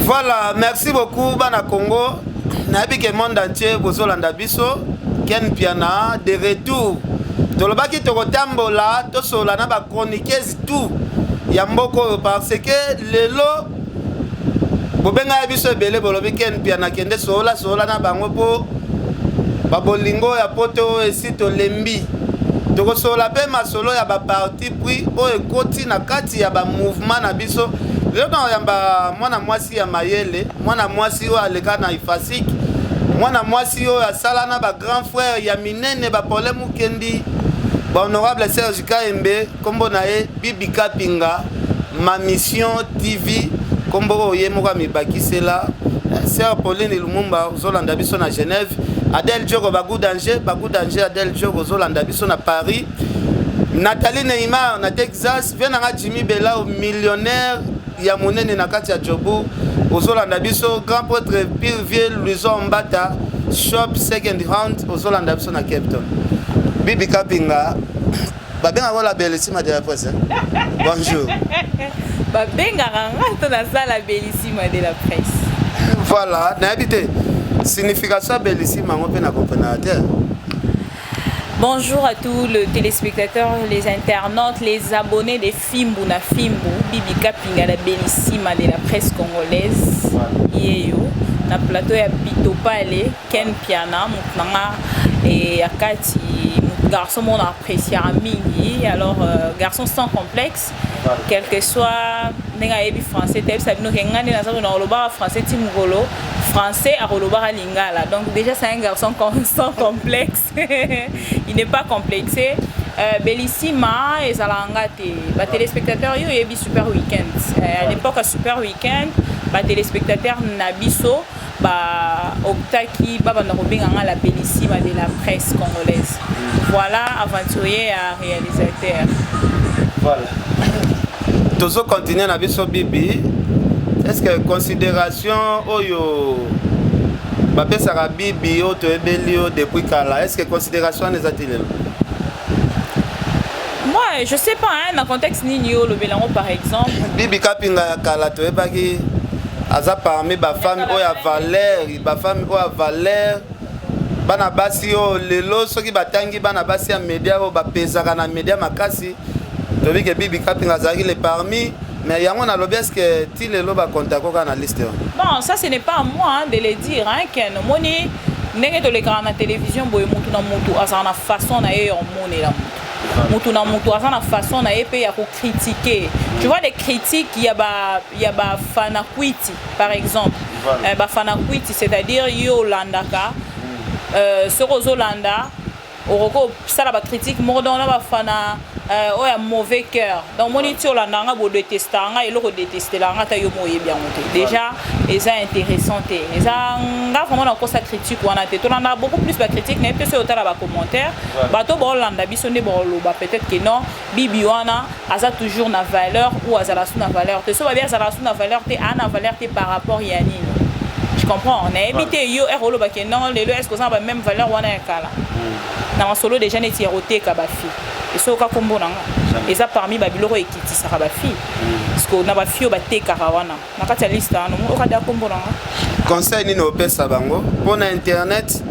Voilà, merci beaucoup Bana Congo. Nabi ke monde entier bozolanda biso Ken Piana de retour. Tolobaki tokotambola tosola na ba chroniqueuse tout ya mboko parce que lelo bobenga biso ebele bolobi Ken Piana kende sola na bango po babolingo ya poto esito lembi. Tokosola pe masolo ya ba parti pris o ekoti na kati ya ba mouvement na biso. Lelo na yamba mwana mwasi ya mayele, mwana mwasi o aleka na ifasik, mwana mwasi o asala na ba grand frère ya minene ba problème kendi, ba honorable Serge Kaembe, kombo na ye Bibi Kapinga, ma mission TV, kombo oye moka mibakisela, Sœur Pauline Lumumba Zolanda biso na Genève, Adèle Diogo Bagou Danger Adèle Diogo Zolanda biso na Paris, Nathalie Neymar na Texas, vient na Jimmy Bella au millionnaire ya monene na kati ya Jobu Ozolanda biso grand prêtre Pirvier Louison Mbata shop second hand Ozolanda biso na Cape Town. Bibi Kapinga babenga wala Bellissima de la presse. Bonjour. Babenga ranga na sala Bellissima de la presse. Voilà, na habité signification Bellissima on peut na comprendre. Bonjour à tous les téléspectateurs, les internautes, les abonnés de Fimbu na Fimbu, Bibi Kapinga la Bellissima de la presse congolaise. Yeyo, na plateau ya Bitopale, Ken Piana, Moutnanga et Akati, garçon mon apprécié Mingi, alors garçon sans complexe, quel que soit nenga ebi français, tel ça nous ngane na sauna oloba français timugolo. Français à Rolobar Lingala. Donc déjà c'est un garçon sans complexe. Il n'est pas complexé. Bellissima et Zalangate. Les téléspectateurs yo yebi super week-end. À l'époque à super week-end, les téléspectateurs nabiso ba Oktaki baba Narobinga la Bellissima de la presse congolaise. Voilà aventurier à réalisateur. Voilà. Toujours continuer nabiso Bibi. Est-ce que considération oyo bapé sara Bibi o to ebelio depuis kala est-ce que considération les a-t-il? Moi je sais pas hein dans contexte nini o le belango par exemple Bibi Kapinga kala to ebaki aza parmi ba femme oya valeur bana basi o lelo soki batangi bana basi ya média o bapezaka na média makasi to bi ke Bibi Kapinga azaki le parmi. Mais on a l'objet que tu les lobes à contact dans la liste. Bon, ça ce n'est pas à moi hein, de le dire. Hein, que moni n'est que de l'écran à télévision, boy mutu na mutu, azana façon na y moni la mutu na mutu, azana façon na y pe ya ko critiquer. Tu vois des critiques, il y a ba fanakwiti par exemple. Ba fanakwiti, c'est-à-dire yo landaka, ce rozo landa, oroko ça la ba critique, mordona ba fana. Oh a mauvais cœur donc moniteur la nanga bo détester nga et le détester la nga ta yo moye bien monté déjà les a intéressant les a nga vraiment dans sa critique on a été on a beaucoup plus de critique mais peut-être sur la commentaire bato bo landa biso ne bo loba peut-être que non Bibi wana aza toujours na valeur ou azala sous na valeur te so ba bien azala sous na valeur te ana valeur te par rapport ya nini je comprends on a évité yo et rolo ba que non les est-ce que ça a même valeur wana kala na solo déjà ne tiroté ka ba fi et ce cas comme bon et ça parmi babiloko ekiti ça ba fi parce que na ba fi ba te karawana na kati liste no o ka da comme bon conseil ni no pesa bango pour internet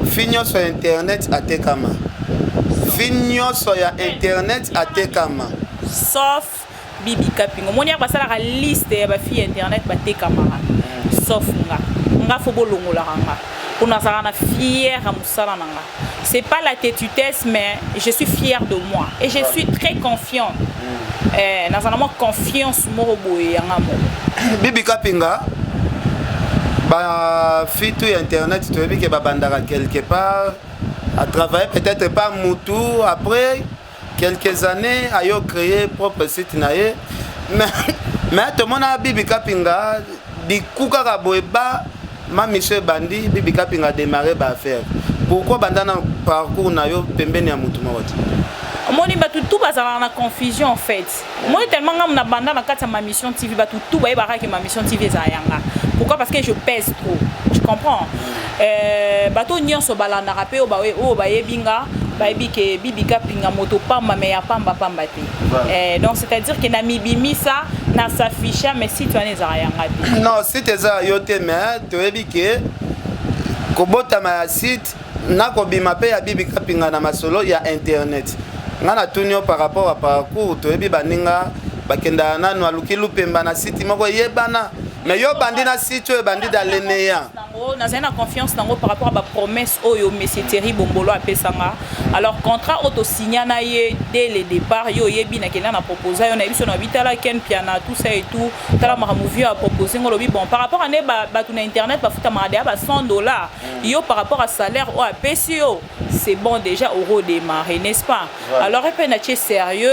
finyo sur internet atekama finyo sur internet atekama sauf Bibi Kapinga monia ba sala ka liste ya ba fi internet ba te kamara sauf nga fo bolongola nga on a fier à Moussala Nanga. C'est pas la têtutesse, mais je suis fière de moi. Et je suis très confiante. Nous avons confiance Morobo et Yangamo. Bibi Kapinga, fitu internet, tu veux que Babandara quelque part, à travailler peut-être pas Moutou, après quelques années, à créer propre site naé. Mais tout le monde a Bibi Kapinga, di Kouka Boeba, ma mission Bandi, Bibi Kapinga a démarré à faire. Pourquoi Bandana parcours nayo pembeni ya Moutou Mawati? Moi, tout bazar na confusion en fait. Moi, tellement na banda na kata ma mission TV, tout ba yeba que ma mission TV za yanga. Pourquoi? Parce que je pèse trop. Tu comprends? Bato nyonso balanda rapé o ba yebinga, ba yebi ke Bibi Kapinga moto pamba mais ya pamba te. Donc c'est-à-dire que na mibimi ça na s'afficha mais si tu en es za yanga. Non, si tu za yote mais tu yebi ke kobota ma site na kobima pe ya Bibi Kapinga na masolo ya internet. Ngana tunyo par rapport à parcours to yebi baninga bakenda nanu aluki lupemba na site moko yebana mais yo bandi na site yo bandi da leneya na zena confiance nango par rapport à ba promesse oyo monsieur Thierry Bombolo apesanga. Alors contrat auto signé na ye dès le départ yo yebi na kena na proposer yo na biso na bitala ken piana tout ça et tout tala maramouvio a proposé ngolobi bon par rapport à ne ba tout na internet ba futa marade ba $100 yo par rapport à salaire o apesio c'est bon déjà au redémarrer n'est-ce pas? Alors et puis na sérieux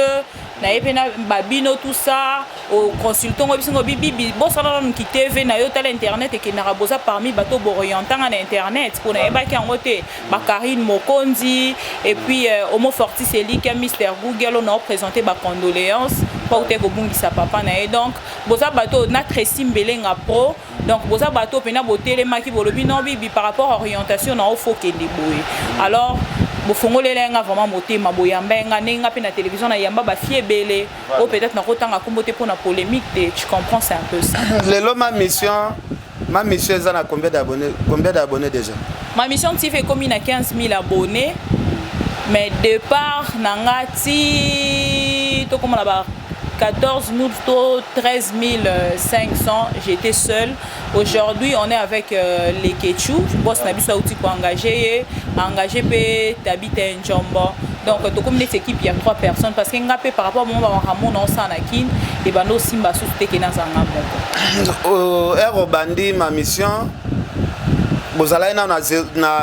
na epena babino tout ça au consultant obisingo bibi bosala na ki TV na yo tel internet et que na raboza parmi bato orientant na internet pour na eba ki ngote ba Karine Mokonzi et puis Homo Fortis Eli qui Mister Google on a présenté ba condoléances pour te ko bungisa papa na et donc boza bato na Tracy Mbelenga pro donc boza bato pena botele maki bolobi non bibi par rapport à orientation na faut que deboye alors bofongolelenga vraiment motema boyambenga nenga pe na télévision na yamba ba fiebele ou peut-être na kotanga kombote pour na polémique tu comprends c'est un peu ça. Lelo ma mission est à combien d'abonnés déjà? Ma mission TV est comme à 15 000 abonnés mais départ nangati to comme là-bas 14 000, 13 500, j'étais seule. Aujourd'hui, on est avec les Ketchou. Je bosse na outil pour engagé Tabit et Njombo. Donc, comme les équipes, il y a 3 personnes. Parce que par rapport à mon Ramon, on s'en a qui et Bando Simba Soute qui est dans un Bandi, ma mission. Vous allez na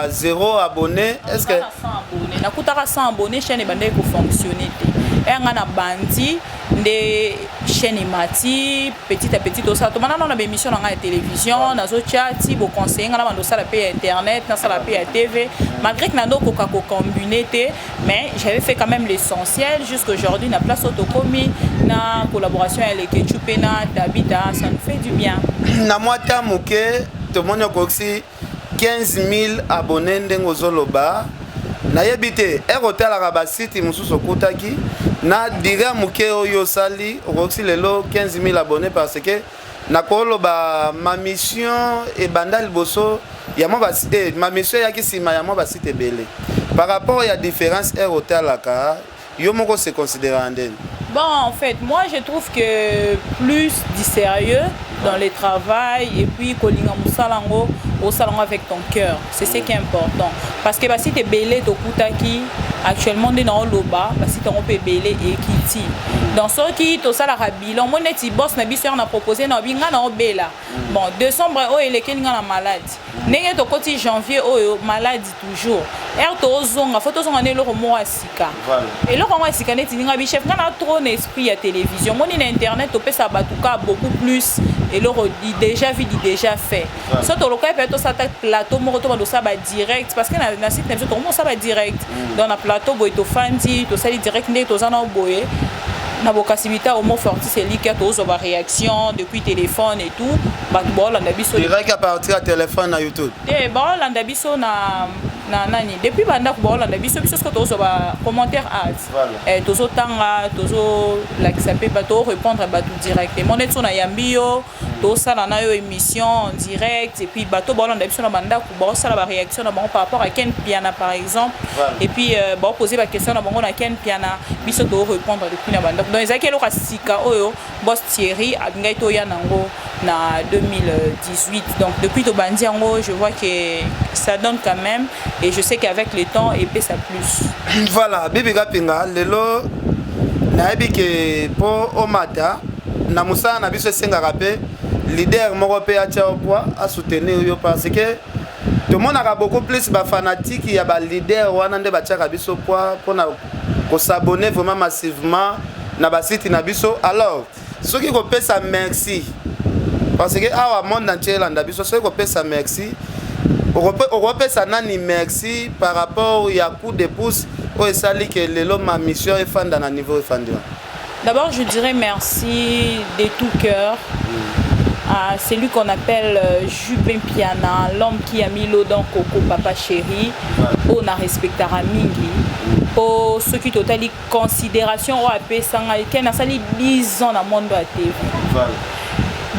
0 abonnés. Est-ce que. Na kutaka 100 abonnés, chaîne Bandé pour fonctionner. Et on a bandi des chaînes mati petit à petit tout ça. Tout maintenant on a des émissions dans la télévision, dans les chats, bon conseiller, on a dans ça la paix internet, dans ça la paix TV. Malgré que nous avons combiné, mais j'avais fait quand même l'essentiel jusqu'à aujourd'hui. Na place autocomi, na collaboration avec les Ketchup, na Tabita, ça nous fait du bien. Na moitié mouké, tout le monde a aussi 15 000 abonnés dans Zoloba. Na yebite erotela ka site mususu kutaki na dire muke oyo sali aussi lelo 15 000 abonnés parce que na koloba ma mission et bandal boso ya mo ba site ma mission ya kisima ya mo ba site belé par rapport à différence erotela ka yo moko se considérer andene. Bon, en fait, moi je trouve que plus du sérieux dans le travail et puis kolinga musalango au salon avec ton cœur, c'est ce qui est important. Parce que si tu es belé to kutaki actuellement dans le bas, si tu es belé et kiti. Dans ce qui to sala bilan, mon neti boss na biso na proposé na binga na bela. Bon, décembre oh il est kinga na malade. Nenge to koti janvier oh malade toujours. Er to zonga photo zonga ne lo mo asika. Et lo mo asika neti ninga bi chef na trop esprit à télévision. Mon internet to pe sa batuka beaucoup plus et le déjà vu déjà fait. So to local peut to sa plateau mo to do ça ba direct parce que na site na to mo ça ba direct. Dans la plateau boy to fandi to sali direct ne to zana boye. Na bokasibita Homo Fortis Eli qui a toujours ba réaction depuis téléphone et tout. Ba bon landa biso direct à partir à téléphone na YouTube. Eh bon landa biso na nani depuis banda ko landa biso biso ko toujours ba commentaire ads. Et toujours tanga toujours like ça peut ba to répondre ba tout directement. Net so na yambio to sala na yo émission en direct et puis bato bon landa biso na banda ko ba sala ba réaction na bon par rapport à Ken Piana par exemple. Et puis ba poser ba question na bon na Ken Piana biso to répondre depuis na banda. Donc ezaki lo kasika oyo boss Thierry adngai to ya nango na 2018. Donc depuis Tobandi Yango, je vois que ça donne quand même et je sais qu'avec le temps et ça plus. Voilà, Bibi Kapinga lelo na yebi ke po omata na musa na biso senga rapé leader moko pe atia au poids à soutenir yo parce que tout le monde a beaucoup plus ba fanatique ya ba leader wana nde ba tia biso poids pour na ko s'abonner vraiment massivement na ba site na biso. Alors ceux qui ko pesa merci parce que awa monde entier landa biso ceux qui ko pesa merci on pesa nani merci par rapport au coup de pouce au sali que lelo ma mission est fanda na niveau efandi. D'abord je dirais merci de tout cœur à celui qu'on appelle Jubin Piana, l'homme qui a mis l'eau dans Coco Papa Chéri, on a respecté Mingi, pour ceux qui totali considération au AP Sanga, qui a sali 10 ans dans le monde de la TV.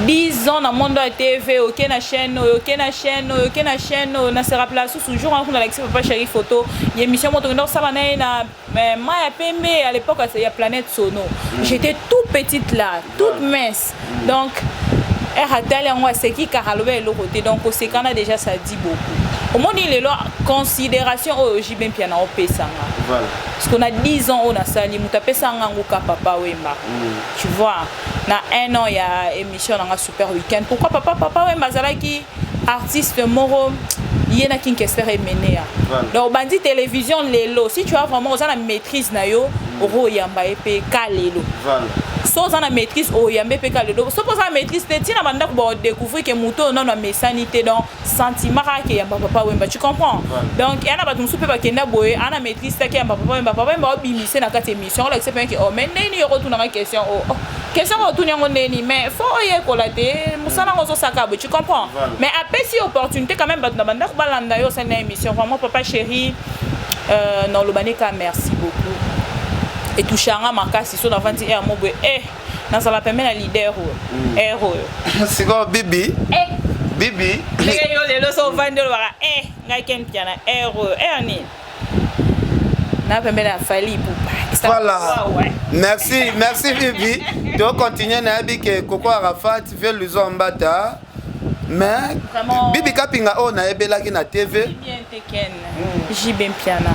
10 ans dans le monde de la TV, aucune chaîne, on s'est rappelé toujours on a l'accès Papa Chéri photo, il y a émission Motondo Savanaï na Maya Pembe à l'époque il y a Planète Sono. J'étais toute petite là, toute mince. Donc c'est qui Karalové l'autre côté, donc c'est qu'on a déjà ça dit beaucoup. Au moins il est là considération au Jibin Piana au Pesanga. Voilà. Parce qu'on a 10 ans on a sali mutapé sanga nguka papa Wemba. Tu vois, na 1 an il y a émission dans un super week-end. Pourquoi papa Wemba zalaki artiste moro yena kinkester mené. Donc bandi télévision lelo si tu as vraiment la maîtrise na yo oro yamba epé kalelo. Voilà. So on a maîtrise au yambe peka le do so pour ça maîtrise te tina banda ko découvrir que moto non na mesanité donc sentiment que yamba papa Wemba tu comprends. Donc yana ba tumsu pe ba kenda boye ana maîtrise ta que yamba papa Wemba bimise na kati émission là c'est pas que oh mais neni yo retourna ma question oh question retourner ngo neni mais faut y collater musana ngo so sakabo tu comprends. Mais après si opportunité quand même banda ko balanda yo cette émission vraiment Papa Chéri non le banika merci beaucoup. Et tout changa makasi so d'avant dire mobo dans ça la permet la leader héros c'est quoi Bibi Bibi les le so vendre ngai ken piana héros ni na permet la fali pour voilà merci Bibi tu continuer na bi que Coco Arafat veut lui zombata mais Bibi Kapinga on a ebelaki na TV bien teken Jibin Piana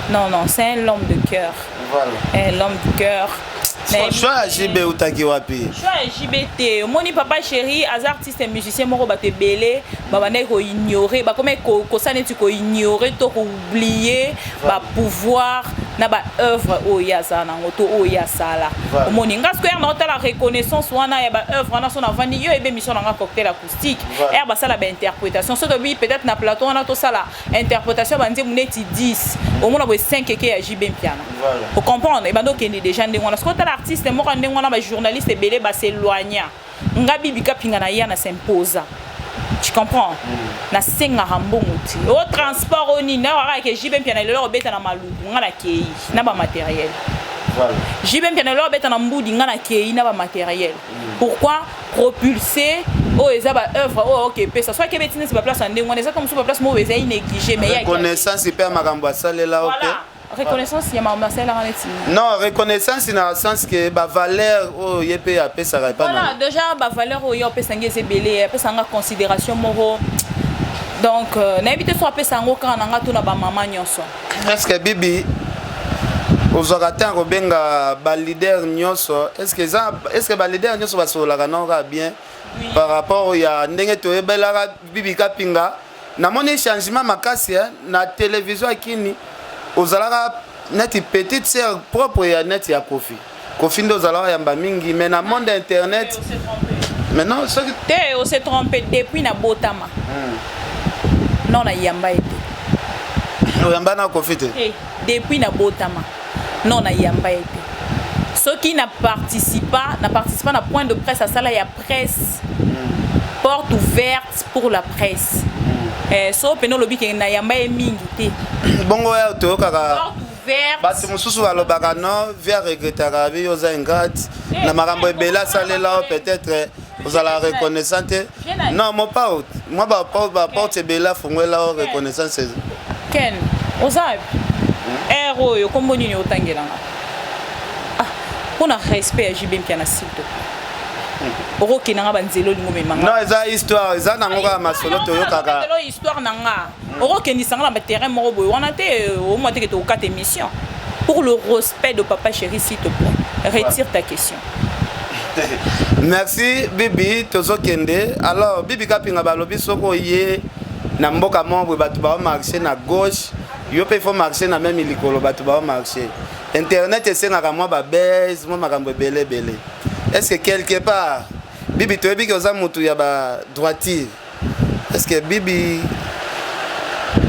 non c'est un homme de cœur. Voilà. L'homme du cœur. Choix JB ou taki wapi? Choix JBT. Moni Papa Chéri, as artiste et musicien moro ba te belé, ba bana ko ignorer, ba comme ko ça tu ko ignorer, to ko oublier, ba pouvoir na ba œuvre o yaza na ngoto o yasala. Moni ngas ko na la reconnaissance wana ya ba œuvre na son avant yo ebe mission na cocktail acoustique. Et ba ça la ba interprétation. Ce que peut-être na plateau na to ça la interprétation ba ndé muneti 10. Au moins na 5 ke ya JB Piana. Pour comprendre, et ben donc il y a des gens de ce artiste moi quand on a journaliste belé ba s'éloigner nga Bibi Kapinga na ya na s'impose tu comprends na senga rambonguti au transport oni na waka ke JB Piana le robeta na maluku nga na kei na ba matériel voilà JB Piana le robeta na mbudi nga na kei na ba matériel pourquoi propulser oh eza ba œuvre oh OK pe ça soit que betine c'est pas place en ndengwa ça comme sur place mo eza négligé mais il y a connaissance hyper makambo salela OK. Reconnaissance, il y a Marcel Aranetti. Non, reconnaissance dans le sens que la valeur au YP a ça pas. Voilà, déjà la valeur au YP sangé c'est belé, après ça considération moro. Donc n'invite soit après sango quand on a tout na ba maman nyonso. Est-ce que Bibi aux orateurs robenga ba leader nyonso, est-ce que ba leader nyonso va sur la non bien par rapport ya ndenge to ebela Bibi Kapinga na moni changement makasi na télévision akini ozalaka net petite sœur propre ya net ya Kofi ndo ozalaka yamba mingi mais na monde internet maintenant ce que on s'est trompé depuis na botama non na yamba été yamba na Kofi te depuis na botama non na yamba été ceux qui n'a participé na point de presse à ça là il y a presse porte ouverte pour la presse so peno lobi ke na yamba e mingi te bongo ya to kaka vert basi mususu balobaka non via regrettera bi oza ingrat na makambo ebela salela peut-être vous allez reconnaissante non mo pas moi ba porte ebela fungwela reconnaissance ken oza héros yo kombo nini otangelanga ah pour na respect à JB Piana s'il te plaît oko kenanga banzelo lingo memanga non eza histoire eza nango kaka masolo toyokaka histoire nanga oko kendisanga na terrain moko boye wana te au moins te que to 4 émissions pour le respect de papa chéri s'il te plaît retire ta question. Merci Bibi tozokende. Alors Bibi kapinga balobi soko ye na mboka mo batu ba marcher na gauche yo pe faut marcher na même likolo batu ba marcher. Internet esengaka moi ba base moi makambo belé. Est-ce que quelque part Bibi toyebi ke oza mutu ya ba droitier? Est-ce que Bibi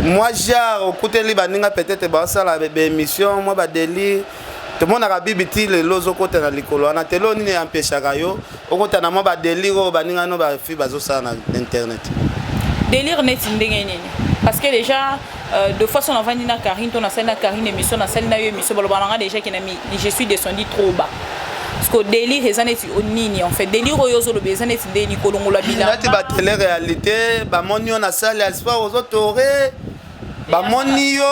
moi genre okuteli baninga peut-être ba sala be émission moi ba délire tout le monde a Bibi ti le lozo kota na likolo na telo ni empêchaka yo okota na mo ba délire baninga no ba fi bazo sa na internet. Délire net ndenge nini parce que déjà de façon on va dire na Karine ton na salle na Karine émission na salle na yo émission balobana déjà qui na mi je suis descendu trop bas parce que délire ezaneti onini en fait délire oyozo le bezaneti ndeni kolongola bila na ti ba télé réalité ba monio na salle ya sport ozo toré ba monio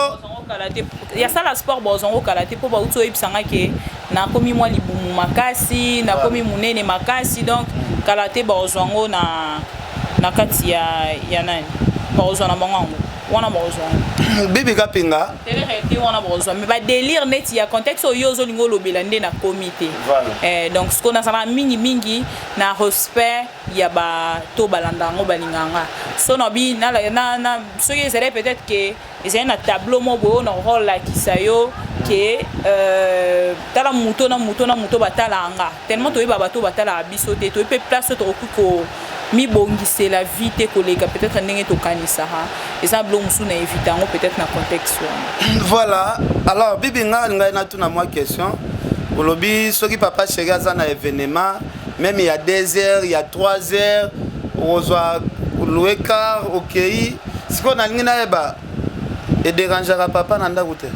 il y a ça la sport bozongo kalaté pour ba uto ebisanga ke na komi mwa libumu makasi na komi munene makasi donc kalaté bozongo na kati ya nani bozona bango wana bozongo Bibi kapinga télé réalité wana bozongo mais ba délire net ya contexte oyozo lingo lobela nde na comité donc ce qu'on a ça mingi na respect ya ba to balandango balinganga so no bi na ce qui serait peut-être que ils ont un tableau mo bo na rôle la kisayo que tala muto na muto batala anga tellement to ba bato batala biso te to pe place to ko mi bongise la vie te koleka peut-être ndenge to kanisa ha eza blo musu na évitango peut-être na contexte voilà alors Bibi nga na tuna moi question olobi soki papa chéri aza na événement même il y a 2 heures il y a 3 heures ozwa loueka OK siko na lingi na eba et dérangera papa nanda goute.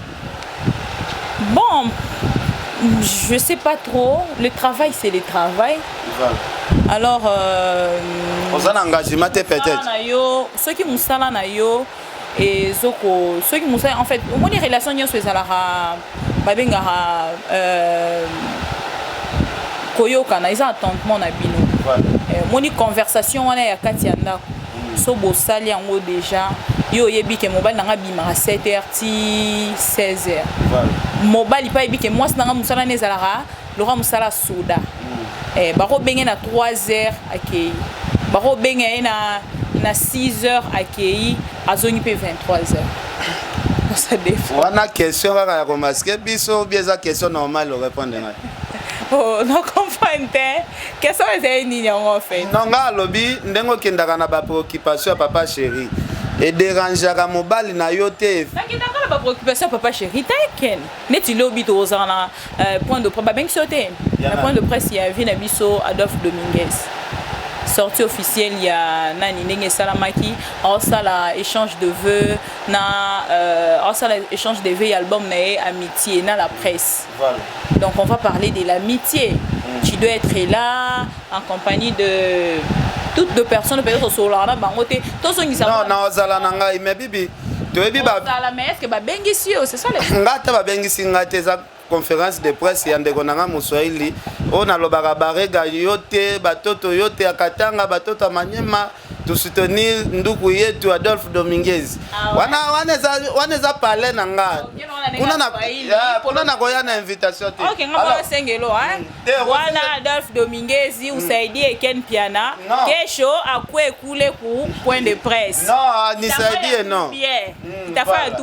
Bon, je sais pas trop. Le travail, c'est le travail. Voilà. Alors, on a un engagement peut-être. Ceux qui moussala na yo et zoko, ceux qui moussala en fait, au moins les relations yo sur la babenga koyoka na isa attentement na bino. Moni conversation wana ya kati ya ndako. So bo sali yango déjà yo yebi ke mobile nanga bima 7h ti 16h. Mobile pa yebi ke moi nanga musala nezalaka lora musala soda. Bako benge na 3h akei. Bako benge na 6h akei azongi pe 23h. Ça défend. Wana question kaka ya komaske biso bieza question normale répondre ngai. Oh, non comprendre. Qu'est-ce que c'est une en fait? Non nga lobi ndengo kendaka na ba préoccupation papa chéri. Et dérangeaka mobali na yo te. Na kendaka ba préoccupation papa chéri ta ken. Neti lobi to ozana point de presse ba bengi sote. Na point de presse ya vi na biso Adolphe Dominguez. Sortie officielle il y a nani ndenge salamaki en sala échange de vœux na en sala échange de vœux album na amitié na la presse. Voilà. Donc on va parler de l'amitié. Tu dois être là en compagnie de toutes deux personnes peut-être sur la bangote tous ceux qui savent. Non non zala nanga mais bibi to ebi ba zala mais est-ce que ba bengisi c'est ça les ngata ba bengisi ngate za conférence de presse ya ndeko nanga Muswahili on a lobaka barega yote batoto yote akatanga batoto manyema to soutenir nduku yetu Adolphe Dominguez waneza parler nanga kuna na koya na invitation te. OK ngaba sengelo hein wana Adolphe Dominguez usaidie Ken Piana kesho akwe kule ku point de presse non ni saidie non itafanya